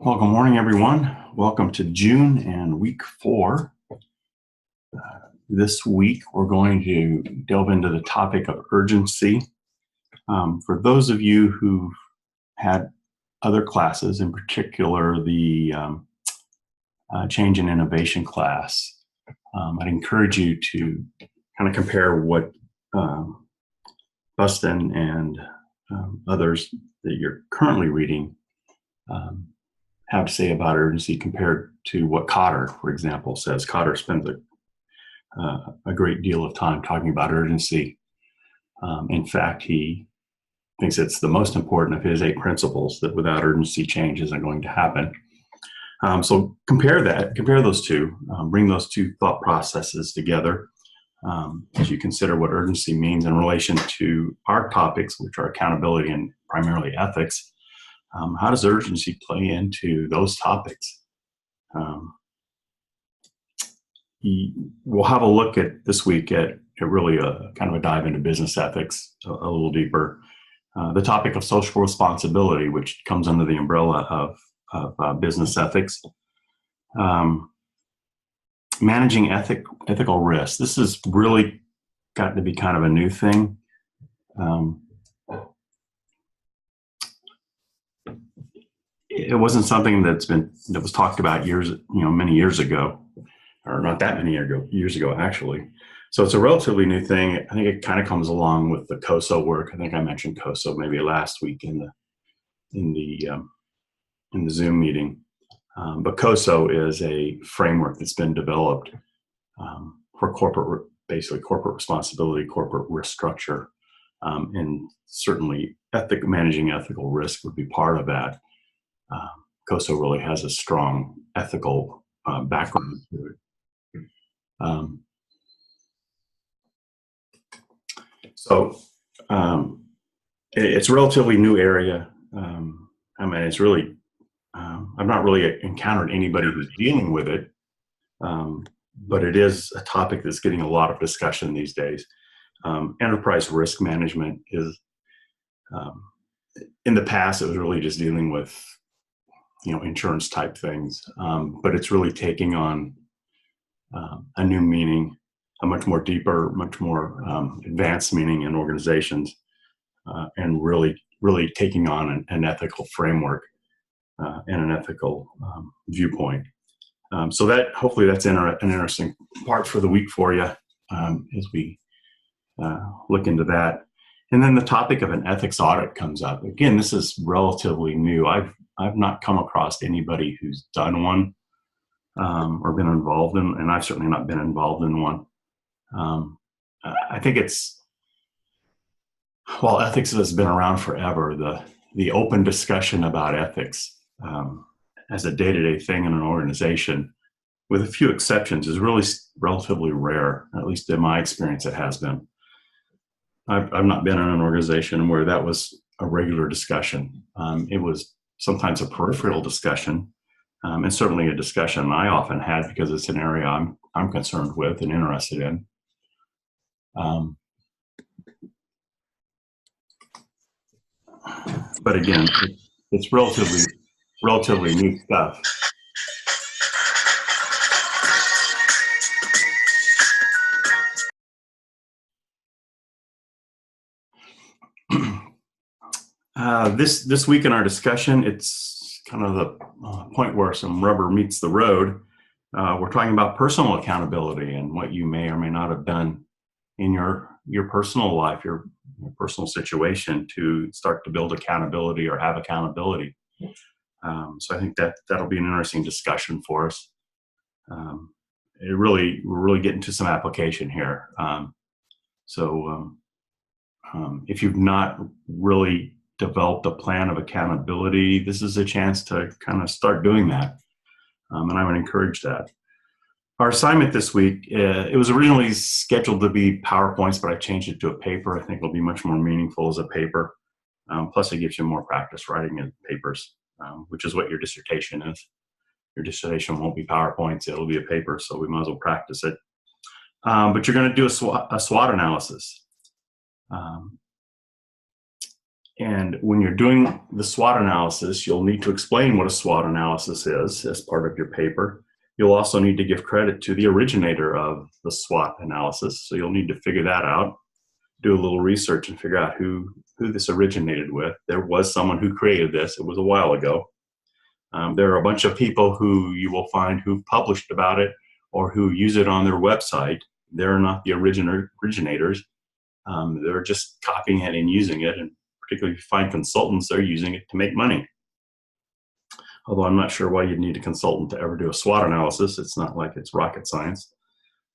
Well, good morning, everyone. Welcome to June and week 4. This week, we're going to delve into the topic of urgency. For those of you who've had other classes, in particular the change in innovation class, I'd encourage you to kind of compare what Buston and others that you're currently reading have to say about urgency compared to what Cotter, for example, says. Cotter spends a great deal of time talking about urgency. In fact, he thinks it's the most important of his 8 principles, that without urgency, change isn't going to happen. So compare those two, bring those two thought processes together as you consider what urgency means in relation to our topics, which are accountability and primarily ethics. How does urgency play into those topics? We'll have a look at this week at really a kind of a dive into business ethics a little deeper. The topic of social responsibility, which comes under the umbrella of business ethics. Managing ethical risk. This has really gotten to be kind of a new thing. It wasn't something that was talked about many years ago, or not that many years ago, actually. So it's a relatively new thing. I think it kind of comes along with the COSO work. I think I mentioned COSO maybe last week in the Zoom meeting. But COSO is a framework that's been developed for corporate responsibility, corporate risk structure, and certainly managing ethical risk would be part of that. COSO really has a strong ethical background to it. It's a relatively new area. It's really, I've not really encountered anybody who's dealing with it, but it is a topic that's getting a lot of discussion these days. Enterprise risk management is, in the past, it was really just dealing with insurance type things, but it's really taking on a new meaning, a much more deeper, much more advanced meaning in organizations, and really taking on an ethical framework and an ethical viewpoint. So that hopefully that's an interesting part for the week for you as we look into that. And then the topic of an ethics audit comes up. Again, this is relatively new. I've not come across anybody who's done one or been involved in, and I've certainly not been involved in one. I think while ethics has been around forever, the open discussion about ethics as a day-to-day thing in an organization, with a few exceptions, is really relatively rare. At least in my experience, it has been. I've not been in an organization where that was a regular discussion. It was sometimes a peripheral discussion, and certainly a discussion I often had because it's an area I'm concerned with and interested in. But again, it's relatively new stuff. This week in our discussion, it's kind of the point where some rubber meets the road. We're talking about personal accountability and what you may or may not have done in your personal life, your personal situation to start to build accountability or have accountability. So I think that'll be an interesting discussion for us. We're really getting to some application here. If you've not really developed a plan of accountability, this is a chance to kind of start doing that. And I would encourage that. Our assignment this week, it was originally scheduled to be PowerPoints, but I changed it to a paper. I think it'll be much more meaningful as a paper. Plus, it gives you more practice writing in papers, which is what your dissertation is. Your dissertation won't be PowerPoints, it'll be a paper, so we might as well practice it. But you're going to do a SWOT analysis. And when you're doing the SWOT analysis, you'll need to explain what a SWOT analysis is as part of your paper. You'll also need to give credit to the originator of the SWOT analysis. So you'll need to figure that out, do a little research and figure out who this originated with. There was someone who created this. It was a while ago. There are a bunch of people who you will find who've published about it or who use it on their website. They're not the originators. They're just copying it and using it. And particularly if you find consultants, they're using it to make money. Although I'm not sure why you'd need a consultant to ever do a SWOT analysis. It's not like it's rocket science.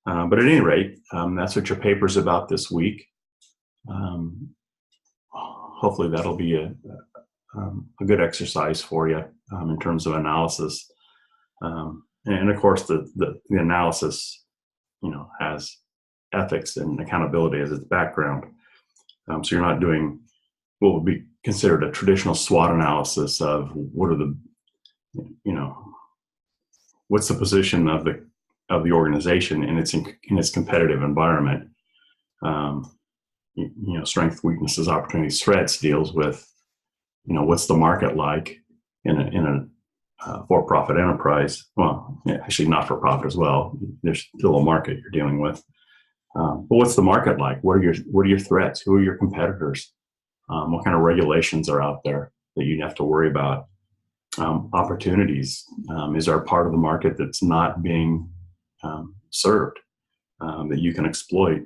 But at any rate, that's what your paper's about this week. Hopefully that'll be a good exercise for you in terms of analysis. And of course, the analysis, has ethics and accountability as its background. So you're not doing what would be considered a traditional SWOT analysis of what are the, what's the position of the organization in its competitive environment. Strengths, weaknesses, opportunities, threats deals with, what's the market like in a for-profit enterprise. Well, actually not for profit as well. There's still a market you're dealing with. But what's the market like? What are your threats? Who are your competitors? What kind of regulations are out there that you have to worry about? Opportunities. Is there a part of the market that's not being served that you can exploit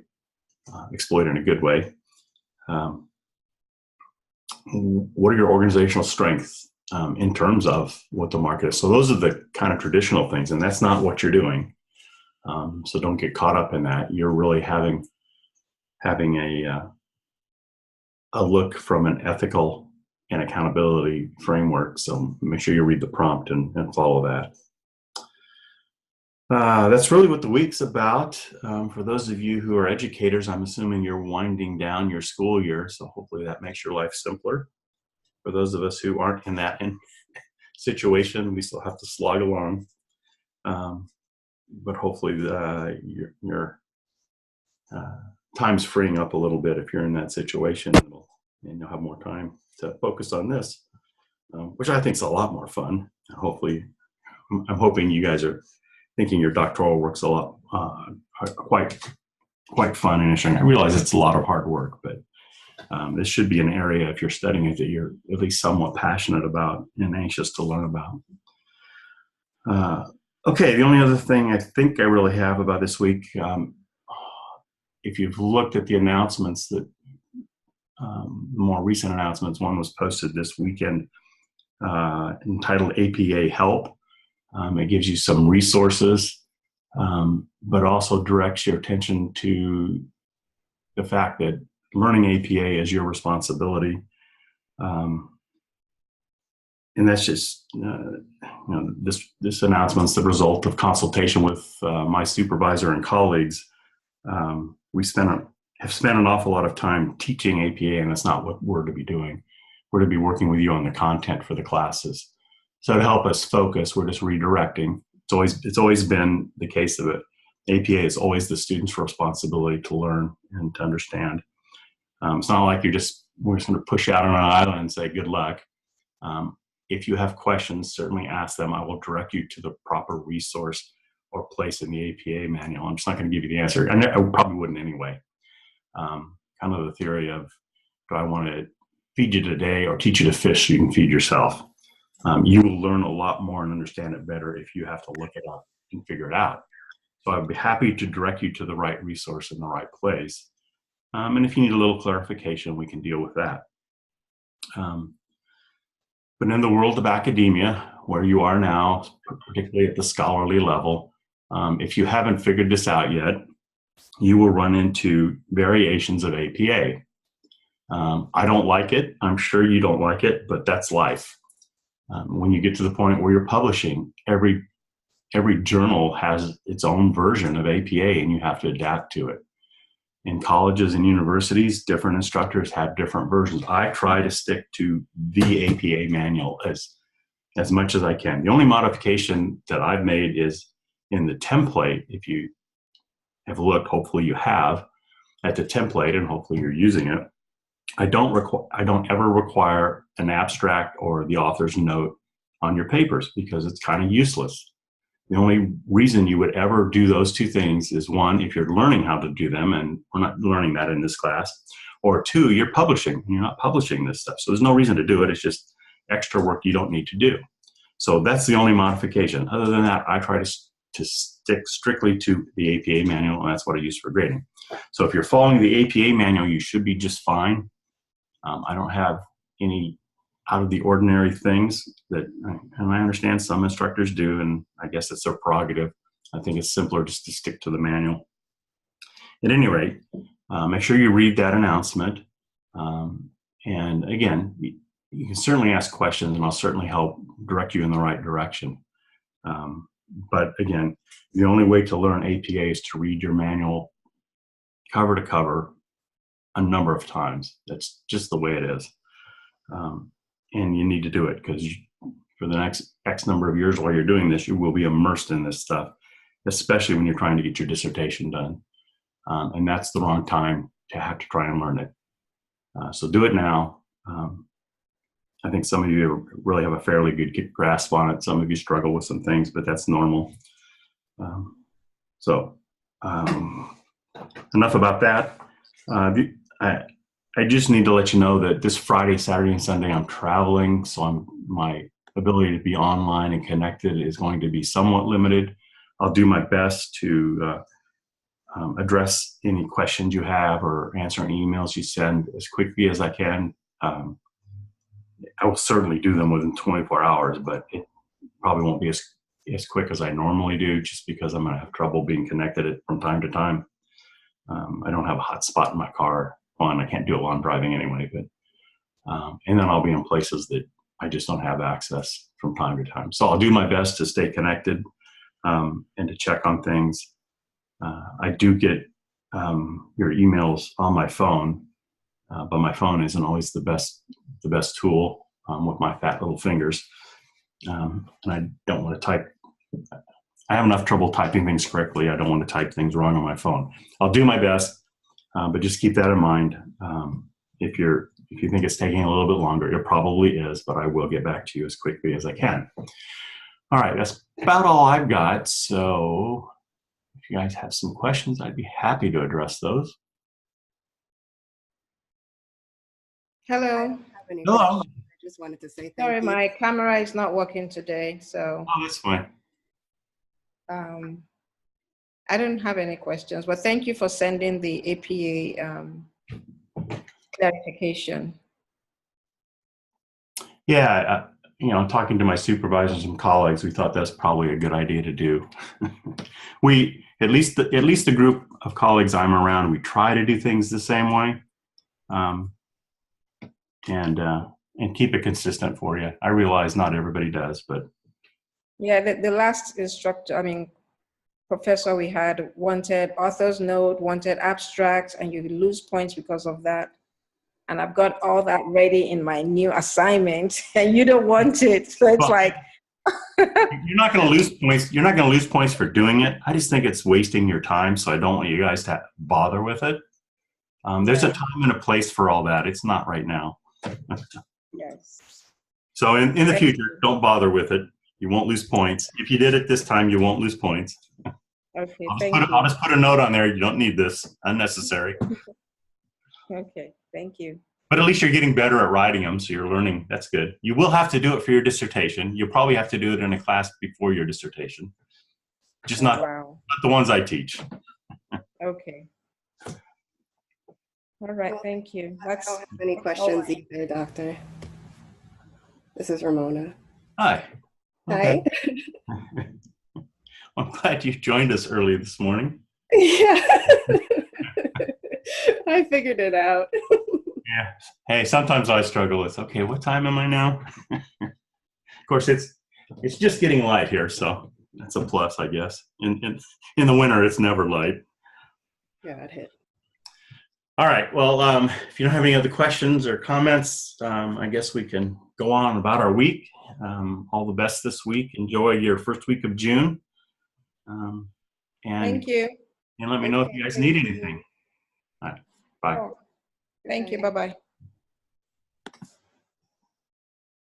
in a good way? What are your organizational strengths in terms of what the market is? So those are the kind of traditional things, and that's not what you're doing. So don't get caught up in that. You're really having a look from an ethical and accountability framework. So make sure you read the prompt and follow that. That's really what the week's about. For those of you who are educators, I'm assuming you're winding down your school year, so hopefully that makes your life simpler. For those of us who aren't in that situation, we still have to slog along. But hopefully your time's freeing up a little bit if you're in that situation, and you'll have more time to focus on this, which I think is a lot more fun. Hopefully, I'm hoping you guys are thinking your doctoral work's a lot quite fun and interesting. I realize it's a lot of hard work, but this should be an area, if you're studying it, that you're at least somewhat passionate about and anxious to learn about. Okay, the only other thing I think I really have about this week, if you've looked at the announcements, that more recent announcements, one was posted this weekend entitled APA Help. It gives you some resources, but also directs your attention to the fact that learning APA is your responsibility. And that's just, this announcement's the result of consultation with my supervisor and colleagues. We have spent an awful lot of time teaching APA, and that's not what we're to be doing. We're to be working with you on the content for the classes. So to help us focus, we're just redirecting. It's always been the case of it. APA is always the student's responsibility to learn and to understand. It's not like we're just going to push out on an island and say, good luck. If you have questions, certainly ask them. I will direct you to the proper resource or place in the APA manual. I'm just not going to give you the answer. I probably wouldn't anyway. Kind of the theory of, do I want to feed you today or teach you to fish so you can feed yourself? You will learn a lot more and understand it better if you have to look it up and figure it out. So I'd be happy to direct you to the right resource in the right place. And if you need a little clarification, we can deal with that. But in the world of academia, where you are now, particularly at the scholarly level, if you haven't figured this out yet, you will run into variations of APA. I don't like it. I'm sure you don't like it, but that's life. When you get to the point where you're publishing, every journal has its own version of APA, and you have to adapt to it. In colleges and universities, different instructors have different versions. I try to stick to the APA manual as much as I can. The only modification that I've made is in the template. If you have looked, hopefully you have, at the template, and hopefully you're using it. I don't ever require an abstract or the author's note on your papers because it's kind of useless. The only reason you would ever do those two things is, one, if you're learning how to do them, and we're not learning that in this class, or two, you're publishing. You're not publishing this stuff. So there's no reason to do it. It's just extra work you don't need to do. So that's the only modification. Other than that, I try to stick strictly to the APA manual, and that's what I use for grading. So if you're following the APA manual, you should be just fine. I don't have any out of the ordinary things that, and I understand some instructors do, and I guess it's their prerogative. I think it's simpler just to stick to the manual. At any rate, make sure you read that announcement. And again, you can certainly ask questions, and I'll certainly help direct you in the right direction. But again, the only way to learn APA is to read your manual cover to cover a number of times. That's just the way it is. And you need to do it because for the next X number of years while you're doing this, you will be immersed in this stuff, especially when you're trying to get your dissertation done. And that's the wrong time to have to try and learn it. So do it now. I think some of you really have a fairly good grasp on it. Some of you struggle with some things, but that's normal. Enough about that. I just need to let you know that this Friday, Saturday, and Sunday I'm traveling, so my ability to be online and connected is going to be somewhat limited. I'll do my best to address any questions you have or answer any emails you send as quickly as I can. I will certainly do them within 24 hours, but it probably won't be as quick as I normally do, just because I'm going to have trouble being connected from time to time. I don't have a hotspot in my car. Well, and I can't do it while I'm driving anyway, but and then I'll be in places that I just don't have access from time to time. So I'll do my best to stay connected and to check on things. I do get your emails on my phone, but my phone isn't always the best tool with my fat little fingers. And I don't want to type. I have enough trouble typing things correctly. I don't want to type things wrong on my phone. I'll do my best. But just keep that in mind. If you think it's taking a little bit longer, it probably is, but I will get back to you as quickly as I can. All right, that's about all I've got. So if you guys have some questions, I'd be happy to address those. Hello. Hello. I just wanted to say thank Sorry, you. my camera is not working today, so Oh, that's fine. I don't have any questions, but thank you for sending the APA clarification. Yeah, talking to my supervisors and colleagues, we thought that's probably a good idea to do. We, at least the group of colleagues I'm around, we try to do things the same way, and keep it consistent for you. I realize not everybody does, but Yeah, the last professor we had wanted author's note, wanted abstracts, and you lose points because of that. And I've got all that ready in my new assignment, and you don't want it. So it's like you're not going to lose points. You're not going to lose points for doing it. I just think it's wasting your time, so I don't want you guys to bother with it. There's a time and a place for all that. It's not right now. Yes. So in the future, don't bother with it. You won't lose points. If you did it this time, you won't lose points. Okay, I'll just put a note on there. You don't need this. Unnecessary. Okay, thank you. But at least you're getting better at writing them, so you're learning. That's good. You will have to do it for your dissertation. You'll probably have to do it in a class before your dissertation. Just not the ones I teach. Okay. All right, thank you. I don't have any questions either, Doctor. This is Ramona. Hi. Okay. Hi. I'm glad you joined us early this morning. Yeah. I figured it out. Yeah. Hey, sometimes I struggle with, okay, what time am I now? Of course, it's just getting light here, so that's a plus, I guess. In the winter, it's never light. Got it. All right. Well, if you don't have any other questions or comments, I guess we can go on about our week. All the best this week. Enjoy your first week of June. And Thank you. And let me know if you guys need anything. All right. Bye. Thank you. Bye-bye.